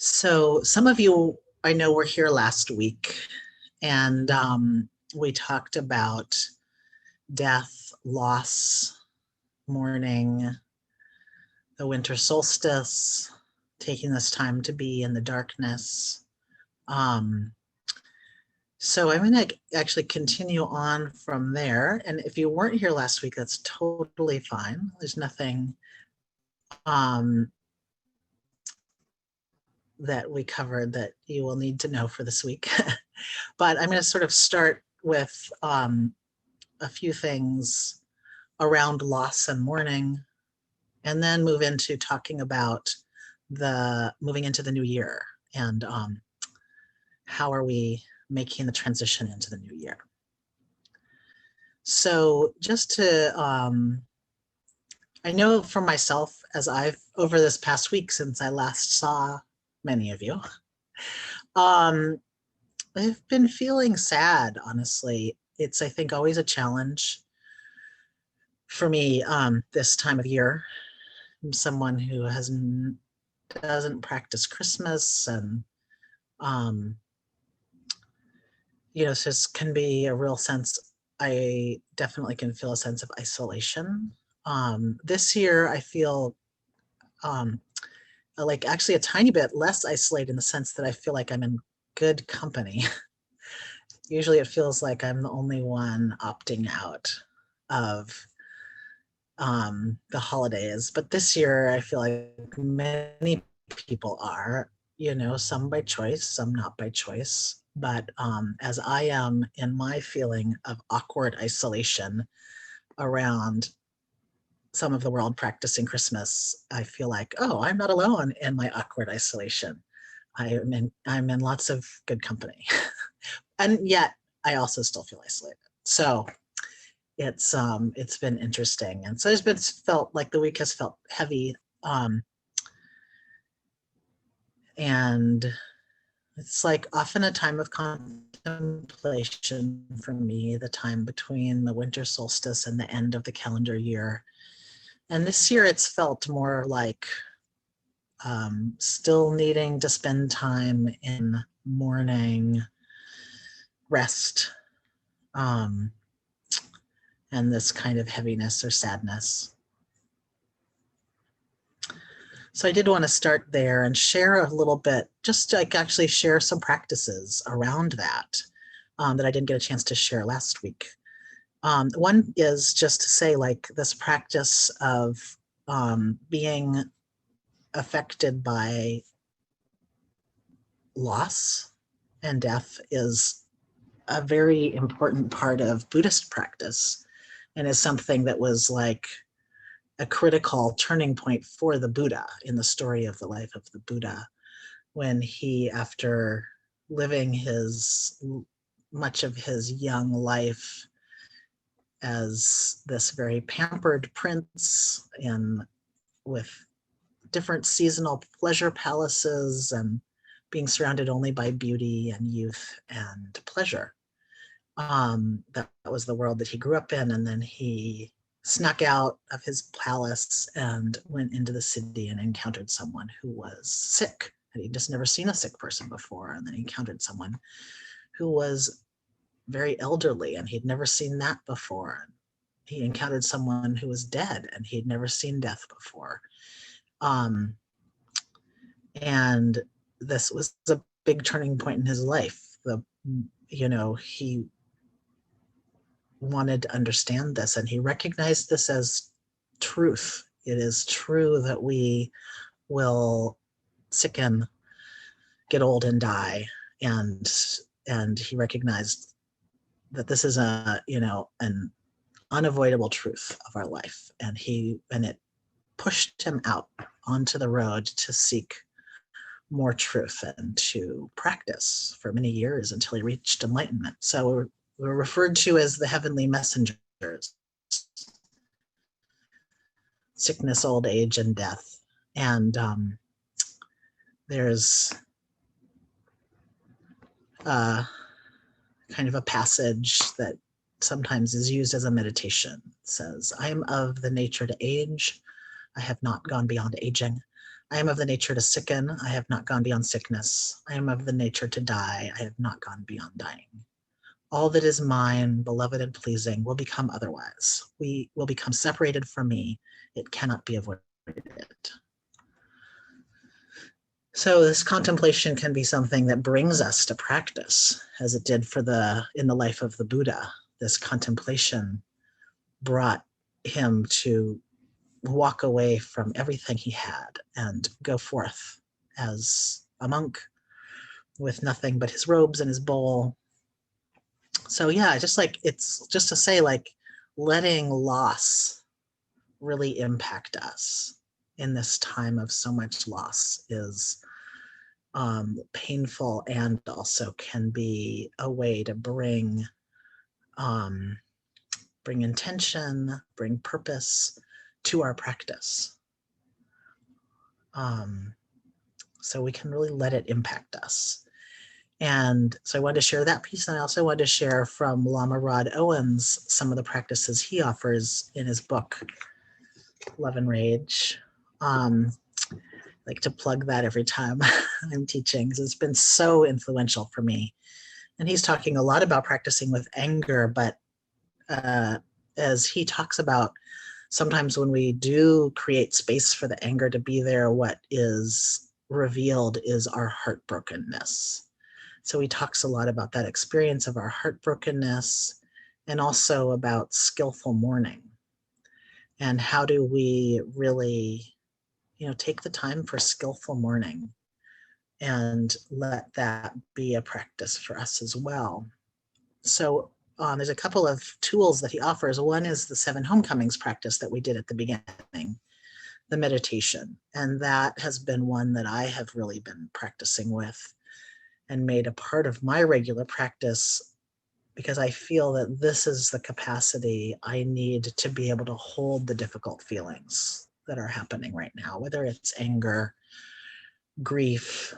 So some of you I know were here last week, and we talked about death, loss, mourning, the winter solstice, taking this time to be in the darkness. So I'm going to actually continue on from there. And if you weren't here last week, that's totally fine. There's nothing that we covered that you will need to know for this week. But I'm going to sort of start with a few things around loss and mourning, and then move into talking about moving into the new year and how are we making the transition into the new year. So just to, I know for myself, as over this past week since I last saw many of you, I've been feeling sad, honestly. It's, I think, always a challenge for me this time of year. I'm someone who doesn't practice Christmas, and so this can be a real sense. I definitely can feel a sense of isolation. This year, I feel like actually a tiny bit less isolated in the sense that I feel like I'm in good company. Usually it feels like I'm the only one opting out of the holidays, but this year I feel like many people are, some by choice, some not by choice. But as I am in my feeling of awkward isolation around some of the world practicing Christmas, I feel like, oh, I'm not alone in my awkward isolation. I'm in lots of good company. And yet I also still feel isolated. So it's been interesting. And so felt like the week has felt heavy. And it's like often a time of contemplation for me, the time between the winter solstice and the end of the calendar year. And this year it's felt more like still needing to spend time in mourning, rest, and this kind of heaviness or sadness. So I did want to start there and share a little bit, just like actually share some practices around that that I didn't get a chance to share last week. One is just to say, like, this practice of being affected by loss and death is a very important part of Buddhist practice, and is something that was like a critical turning point for the Buddha in the story of the life of the Buddha, when he, after living much of his young life as this very pampered prince with different seasonal pleasure palaces and being surrounded only by beauty and youth and pleasure. That was the world that he grew up in, and then he snuck out of his palace and went into the city and encountered someone who was sick, and he'd just never seen a sick person before. And then he encountered someone who was very elderly, and he'd never seen that before. He encountered someone who was dead, and he'd never seen death before. And this was a big turning point in his life. He wanted to understand this, and he recognized this as truth. It is true that we will sicken, get old, and die. And he recognized that this is an unavoidable truth of our life. And it pushed him out onto the road to seek more truth and to practice for many years until he reached enlightenment. So we're referred to as the heavenly messengers. Sickness, old age, and death. And there's kind of a passage that sometimes is used as a meditation. It says, I am of the nature to age. I have not gone beyond aging. I am of the nature to sicken. I have not gone beyond sickness. I am of the nature to die. I have not gone beyond dying. All that is mine, beloved and pleasing, will become otherwise. We will become separated from me. It cannot be avoided. So this contemplation can be something that brings us to practice, as it did in the life of the Buddha. This contemplation brought him to walk away from everything he had and go forth as a monk with nothing but his robes and his bowl. So yeah, it's just to say, like, letting loss really impact us in this time of so much loss is painful, and also can be a way to bring intention, bring purpose to our practice. So we can really let it impact us. And so I wanted to share that piece. And I also wanted to share from Lama Rod Owens some of the practices he offers in his book, Love and Rage. I like to plug that every time I'm teaching, because it's been so influential for me. And he's talking a lot about practicing with anger, but as he talks about, sometimes when we do create space for the anger to be there, what is revealed is our heartbrokenness. So he talks a lot about that experience of our heartbrokenness, and also about skillful mourning. And how do we really, take the time for skillful mourning and let that be a practice for us as well. So there's a couple of tools that he offers. One is the 7 homecomings practice that we did at the beginning, the meditation. And that has been one that I have really been practicing with and made a part of my regular practice, because I feel that this is the capacity I need to be able to hold the difficult feelings that are happening right now, whether it's anger, grief,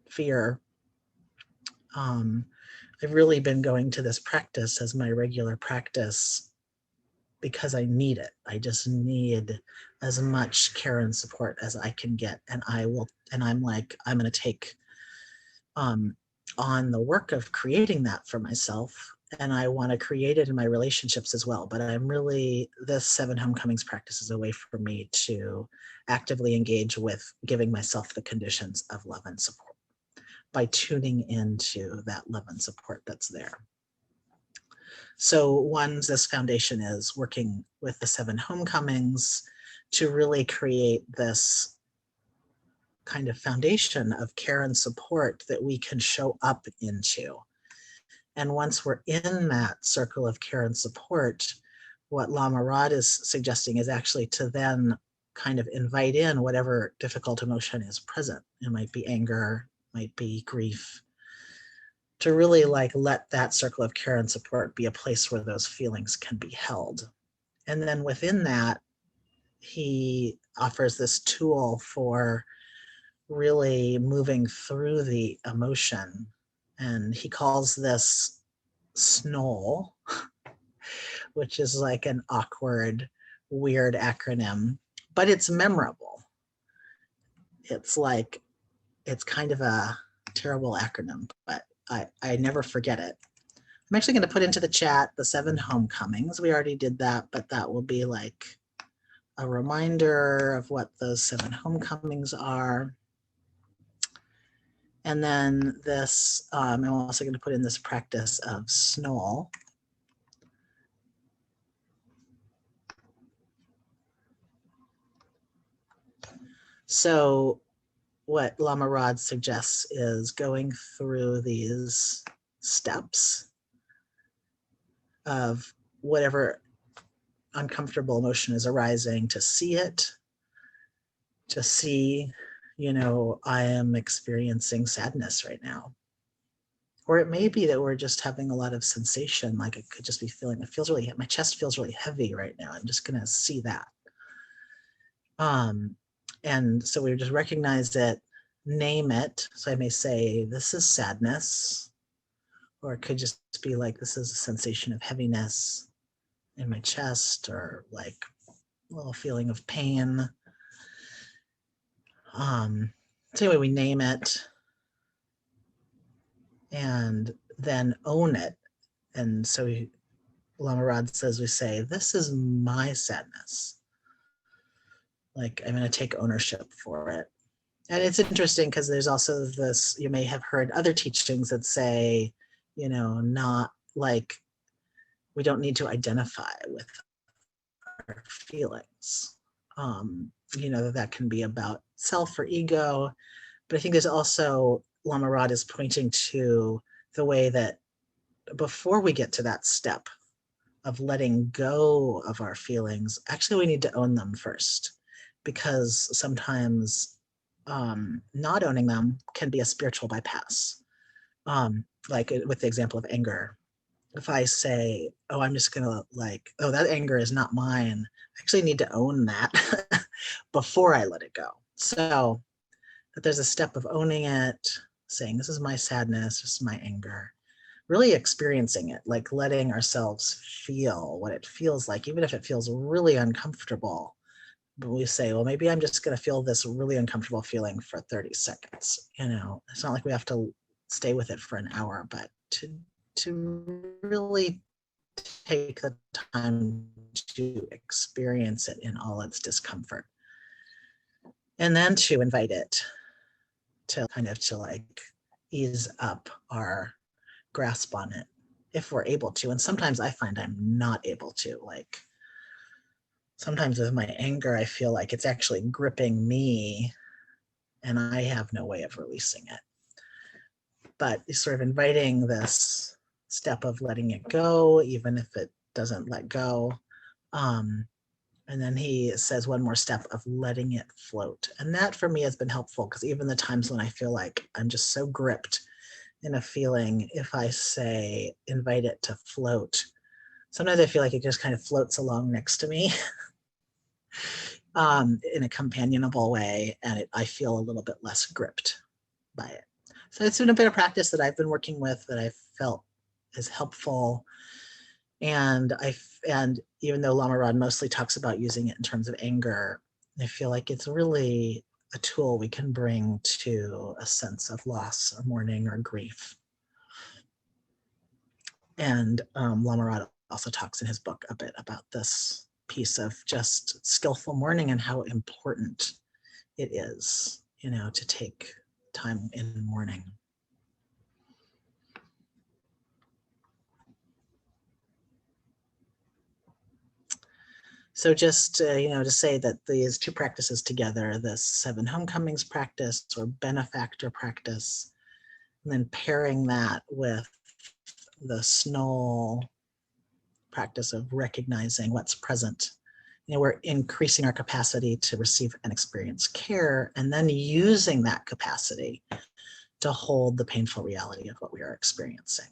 fear. I've really been going to this practice as my regular practice because I need it. I just need as much care and support as I can get. And I'm going to take on the work of creating that for myself. And I want to create it in my relationships as well. But this 7 homecomings practice is a way for me to actively engage with giving myself the conditions of love and support by tuning into that love and support that's there. So this foundation is working with the 7 homecomings to really create this kind of foundation of care and support that we can show up into. And once we're in that circle of care and support, what Lama Rod is suggesting is actually to then kind of invite in whatever difficult emotion is present. It might be anger, might be grief, to really let that circle of care and support be a place where those feelings can be held. And then within that, he offers this tool for really moving through the emotion. And he calls this SNOL, which is like an awkward, weird acronym, but it's memorable. It's kind of a terrible acronym, but I never forget it. I'm actually going to put into the chat the 7 homecomings. We already did that, but that will be like a reminder of what those 7 homecomings are. And then this, I'm also going to put in this practice of SNOL. So what Lama Rod suggests is going through these steps of whatever uncomfortable emotion is arising, to see it, to see, I am experiencing sadness right now. Or it may be that we're just having a lot of sensation, like it could just be my chest feels really heavy right now. I'm just going to see that. And so we just recognize it, name it. So I may say, this is sadness, or it could just be like, this is a sensation of heaviness in my chest, or like a little feeling of pain. So anyway, we name it and then own it. And so Lama Rod says, we say, this is my sadness. Like, I'm going to take ownership for it. And it's interesting because there's also this, you may have heard other teachings that say, not like, we don't need to identify with our feelings. That can be about self or ego. But I think there's also, Lama Rod is pointing to the way that before we get to that step of letting go of our feelings, actually we need to own them first, because sometimes not owning them can be a spiritual bypass. Like with the example of anger, if I say, oh, I'm just gonna that anger is not mine, I actually need to own that before I let it go. So that there's a step of owning it, saying, this is my sadness, this is my anger, really experiencing it, like letting ourselves feel what it feels like, even if it feels really uncomfortable. But we say, well, maybe I'm just going to feel this really uncomfortable feeling for 30 seconds. It's not like we have to stay with it for an hour, but to really take the time to experience it in all its discomfort. And then to invite it to ease up our grasp on it if we're able to. And sometimes I find I'm not able to. Like, sometimes with my anger, I feel like it's actually gripping me and I have no way of releasing it. But sort of inviting this step of letting it go, even if it doesn't let go. And then he says one more step of letting it float. And that for me has been helpful, because even the times when I feel like I'm just so gripped in a feeling, if I say, invite it to float, sometimes I feel like it just kind of floats along next to me in a companionable way, and I feel a little bit less gripped by it. So it's been a bit of practice that I've been working with that I felt is helpful. And even though Lama Rod mostly talks about using it in terms of anger, I feel like it's really a tool we can bring to a sense of loss or mourning or grief. And Lama Rod also talks in his book a bit about this piece of just skillful mourning and how important it is, to take time in mourning. So just, to say that these two practices together, the 7 homecomings practice or benefactor practice, and then pairing that with the Snow practice of recognizing what's present, we're increasing our capacity to receive and experience care, and then using that capacity to hold the painful reality of what we are experiencing.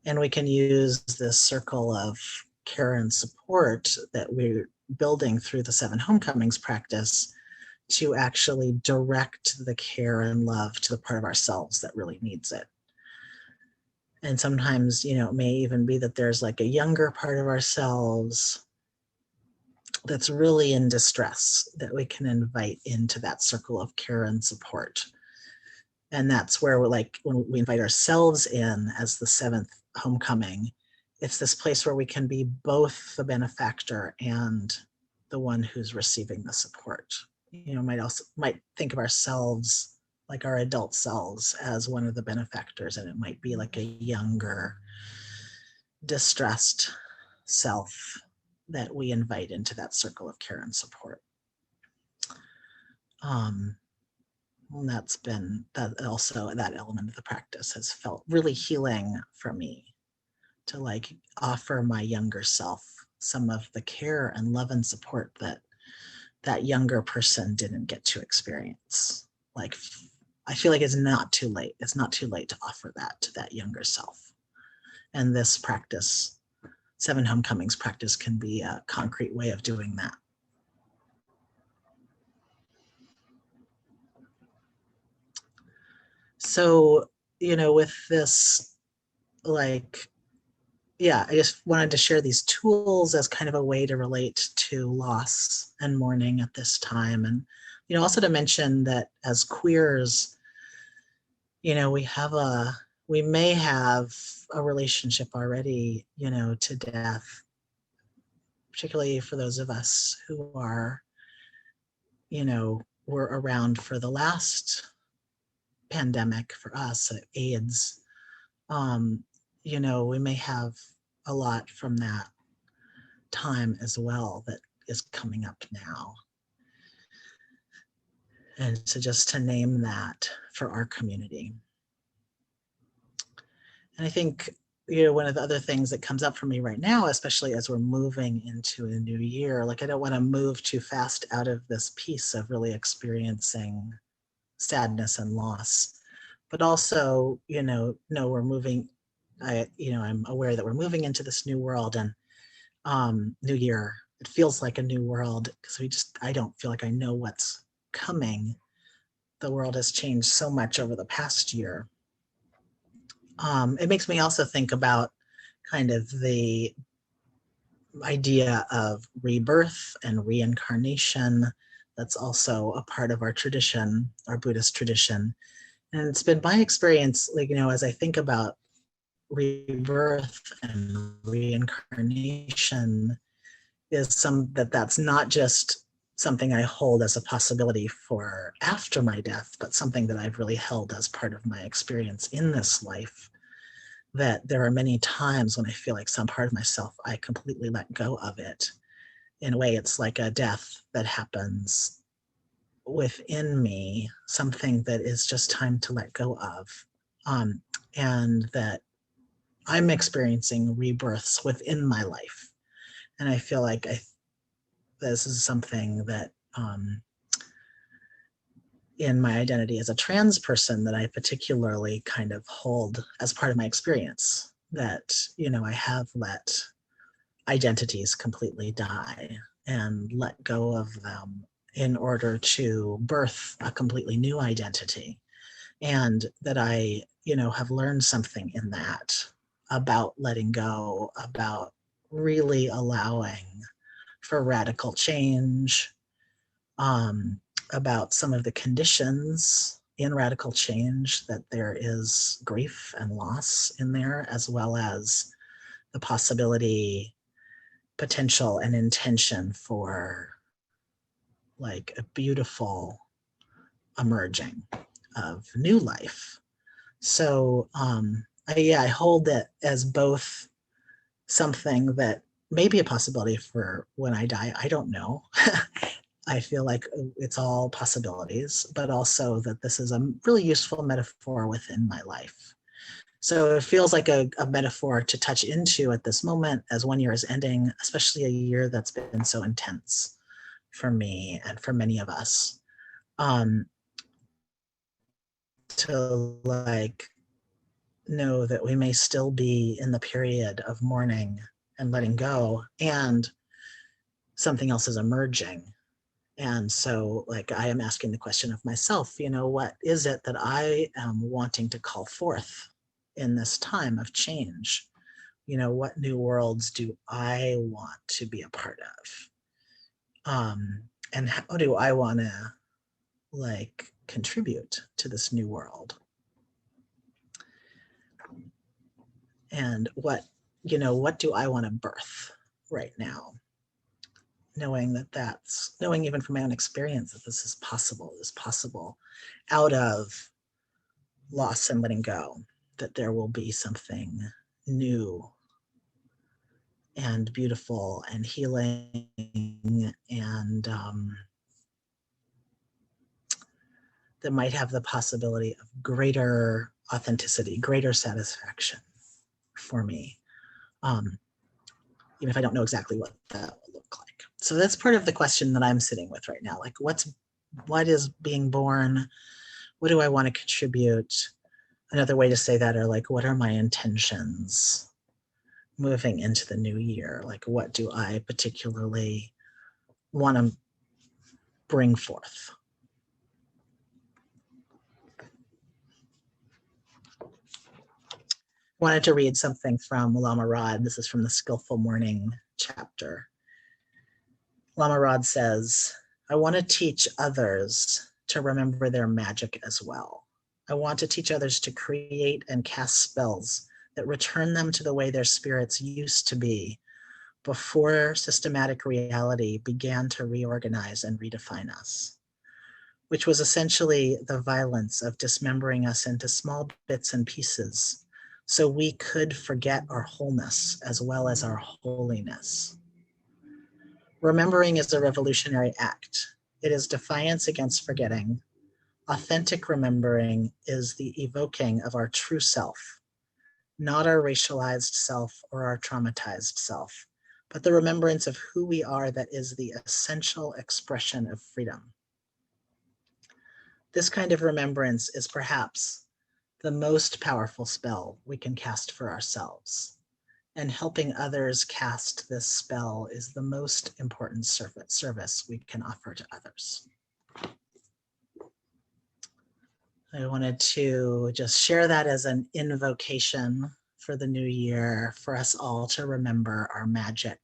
And we can use this circle of care and support that we're building through the 7 homecomings practice to actually direct the care and love to the part of ourselves that really needs it. And sometimes, it may even be that there's like a younger part of ourselves that's really in distress that we can invite into that circle of care and support. And that's where we're like, when we invite ourselves in as the 7th homecoming, it's this place where we can be both the benefactor and the one who's receiving the support. Might think of ourselves, like our adult selves, as one of the benefactors, and it might be like a younger, distressed self that we invite into that circle of care and support. And that's been, that element of the practice has felt really healing for me, to like offer my younger self some of the care and love and support that younger person didn't get to experience. Like, I feel like it's not too late. It's not too late to offer that to that younger self. And this practice, 7 homecomings practice, can be a concrete way of doing that. So, with this, I just wanted to share these tools as kind of a way to relate to loss and mourning at this time. And Also to mention that as queers, we may have a relationship already, to death, particularly for those of us who are, were around for the last pandemic for us, AIDS. We may have a lot from that time as well that is coming up now. And so just to name that for our community. And I think, one of the other things that comes up for me right now, especially as we're moving into a new year, like I don't want to move too fast out of this piece of really experiencing sadness and loss, but also, no, we're moving, I'm aware that we're moving into this new world and new year. It feels like a new world because I don't feel like I know what's coming. The world has changed so much over the past year. It makes me also think about kind of the idea of rebirth and reincarnation. That's also a part of our tradition, our Buddhist tradition. And it's been my experience, as I think about rebirth and reincarnation, is that's not just something I hold as a possibility for after my death, but something that I've really held as part of my experience in this life. That there are many times when I feel like some part of myself, I completely let go of it. In a way, it's like a death that happens within me, something that is just time to let go of. And that I'm experiencing rebirths within my life. And I feel like this is something that in my identity as a trans person that I particularly kind of hold as part of my experience, that, I have let identities completely die and let go of them in order to birth a completely new identity. And that I, have learned something in that about letting go, about really allowing for radical change, about some of the conditions in radical change, that there is grief and loss in there, as well as the possibility, potential, and intention for like a beautiful emerging of new life. So I hold it as both something that may be a possibility for when I die. I don't know. I feel like it's all possibilities, but also that this is a really useful metaphor within my life. So it feels like a metaphor to touch into at this moment as one year is ending, especially a year that's been so intense for me and for many of us. To know that we may still be in the period of mourning and letting go, and something else is emerging. And so I am asking the question of myself, what is it that I am wanting to call forth in this time of change? What new worlds do I want to be a part of? And how do I want to contribute to this new world? And what do I want to birth right now? Knowing even from my own experience that this is possible out of loss and letting go, that there will be something new and beautiful and healing and that might have the possibility of greater authenticity, greater satisfaction for me, even if I don't know exactly what that will look like. So that's part of the question that I'm sitting with right now. What is being born? What do I want to contribute? Another way to say that are what are my intentions moving into the new year? What do I particularly want to bring forth? Wanted to read something from Lama Rod. This is from the Skillful Mourning chapter. Lama Rod says, I want to teach others to remember their magic as well. I want to teach others to create and cast spells that return them to the way their spirits used to be before systematic reality began to reorganize and redefine us, which was essentially the violence of dismembering us into small bits and pieces so we could forget our wholeness as well as our holiness. Remembering is a revolutionary act. It is defiance against forgetting. Authentic remembering is the evoking of our true self, not our racialized self or our traumatized self, but the remembrance of who we are that is the essential expression of freedom. This kind of remembrance is perhaps the most powerful spell we can cast for ourselves. And helping others cast this spell is the most important service we can offer to others. I wanted to just share that as an invocation for the new year, for us all to remember our magic,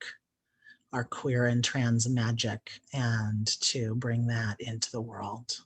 our queer and trans magic, and to bring that into the world.